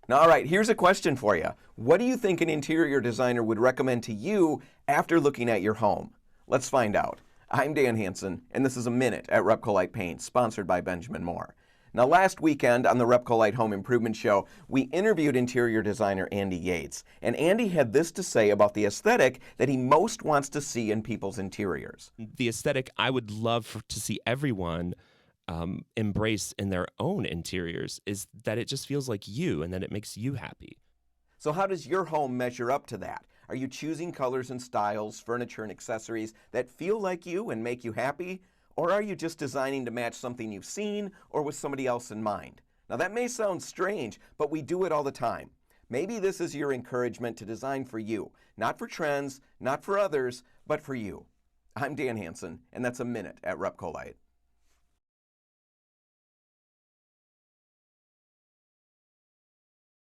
Now, all right, here's a question for you. What do you think an interior designer would recommend to you after looking at your home? Let's find out. I'm Dan Hansen, and this is a Minute at RepcoLite Paint, sponsored by Benjamin Moore. Now, last weekend on the RepcoLite Home Improvement Show, we interviewed interior designer Andy Yates, and Andy had this to say about the aesthetic that he most wants to see in people's interiors. The aesthetic I would love to see everyone embrace in their own interiors is that it just feels like you and that it makes you happy. So how does your home measure up to that? Are you choosing colors and styles, furniture and accessories that feel like you and make you happy? Or are you just designing to match something you've seen or with somebody else in mind? Now that may sound strange, but we do it all the time. Maybe this is your encouragement to design for you, not for trends, not for others, but for you. I'm Dan Hansen, and that's a Minute at RepcoLite.